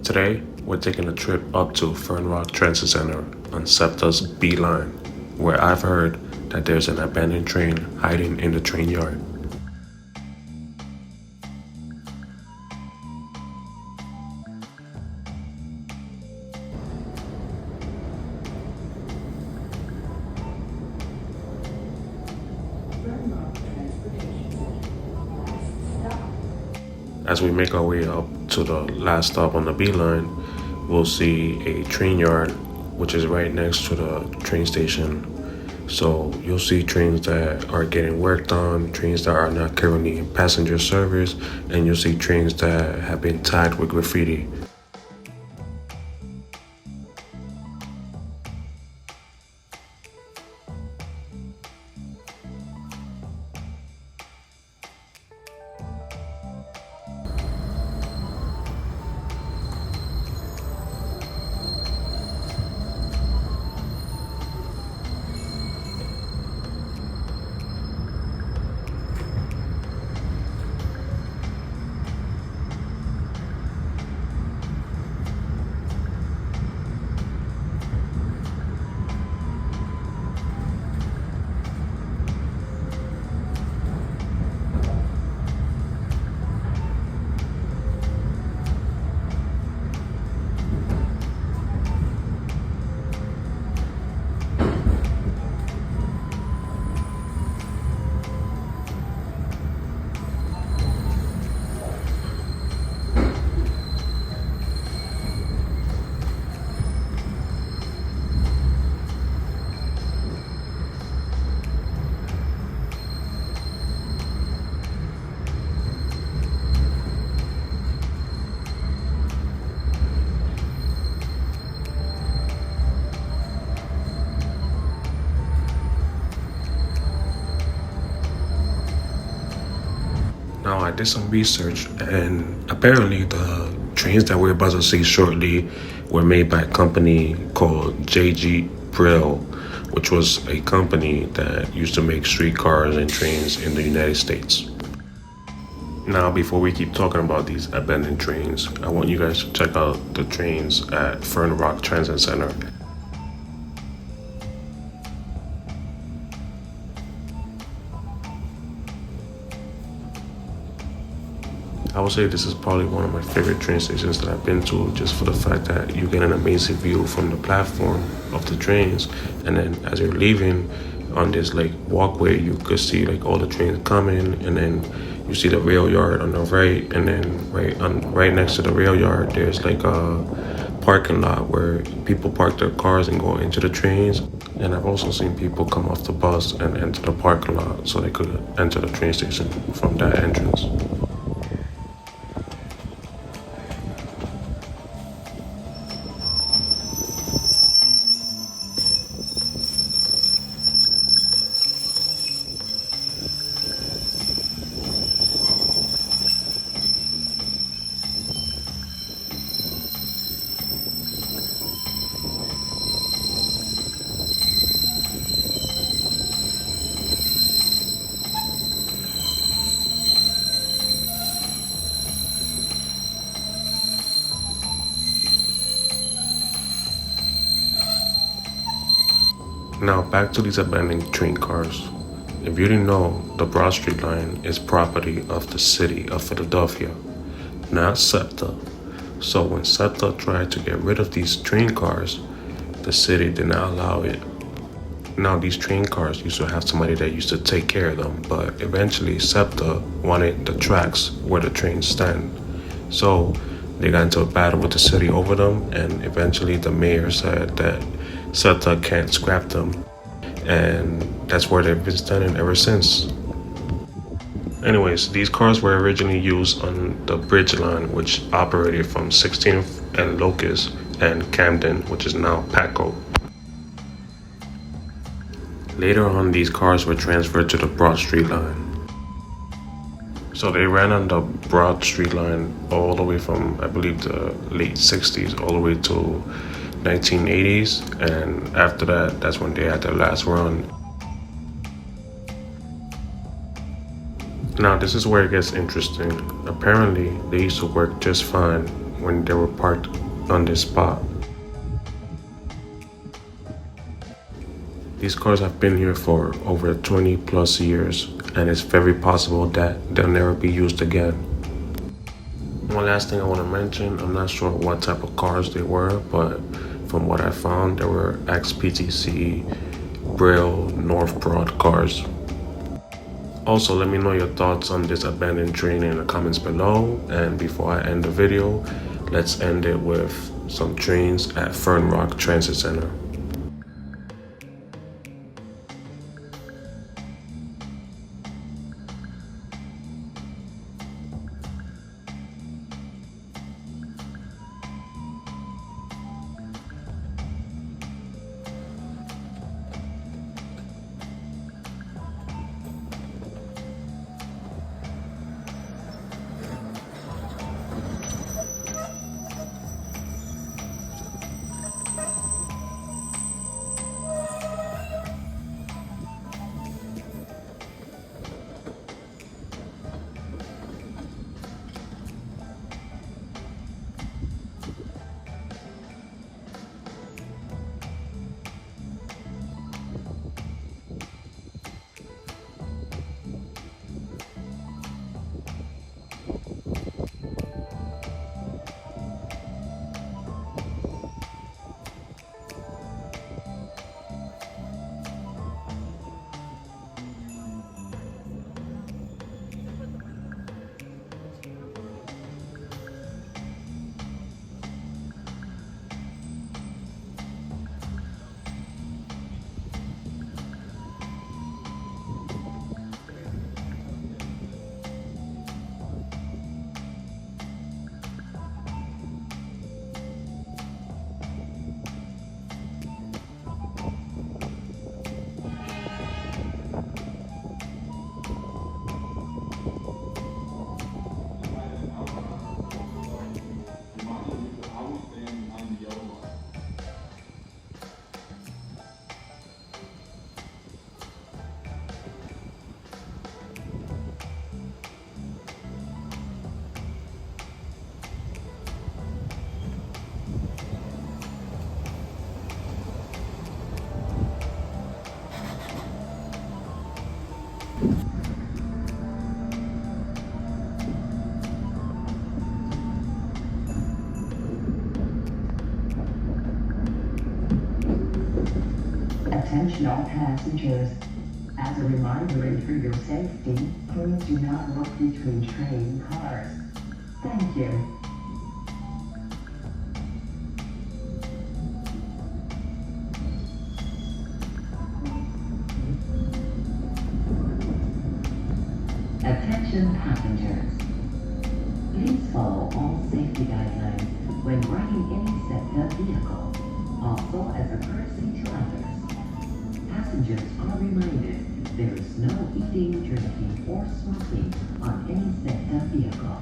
Today, we're taking a trip up to Fern Transit Center on Septa's B line, where I've heard that there's an abandoned train hiding in the train yard. As we make our way up to the last stop on the B line, we'll see a train yard, which is right next to the train station. So you'll see trains that are getting worked on, trains that are not currently in passenger service, and you'll see trains that have been tagged with graffiti. Now, I did some research, and apparently the trains that we're about to see shortly were made by a company called JG Brill, which was a company that used to make streetcars and trains in the United States. Now, before we keep talking about these abandoned trains, I want you guys to check out the trains at Fern Transit Center. I would say this is probably one of my favorite train stations that I've been to, just for the fact that you get an amazing view from the platform of the trains, and then as you're leaving on this like walkway, you could see like all the trains coming, and then you see the rail yard on the right, and then right next to the rail yard there's like a parking lot where people park their cars and go into the trains. And I've also seen people come off the bus and enter the parking lot so they could enter the train station from that entrance. Now back to these abandoned train cars. If you didn't know, the Broad Street line is property of the city of Philadelphia, not Septa. So when Septa tried to get rid of these train cars, the city did not allow it. Now these train cars used to have somebody that used to take care of them, but eventually Septa wanted the tracks where the trains stand. So they got into a battle with the city over them, and eventually the mayor said that Septa can't scrap them, and that's where they've been standing ever since. Anyways, these cars were originally used on the Bridge line, which operated from 16th and Locust and Camden, which is now Paco. Later on, these cars were transferred to the Broad Street line. So they ran on the Broad Street line all the way from, I believe, the late 60s all the way to 1980s, and after that, that's when they had their last run. Now this is where it gets interesting. Apparently they used to work just fine when they were parked on this spot. These cars have been here for over 20 plus years, and it's very possible that they'll never be used again. One last thing I want to mention, I'm not sure what type of cars they were, but from what I found, they were ex-PTC Braille North Broad cars. Also, let me know your thoughts on this abandoned train in the comments below. And before I end the video, let's end it with some trains at Fern Transit Center. Attention all passengers. As a reminder and for your safety, please do not look between train cars. Thank you. Attention passengers. Please follow all safety guidelines when riding any Septa vehicle, also as a courtesy to others. Passengers are reminded there is no eating, drinking, or smoking on any Septa vehicle.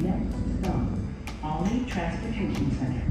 Next stop, Transportation Center.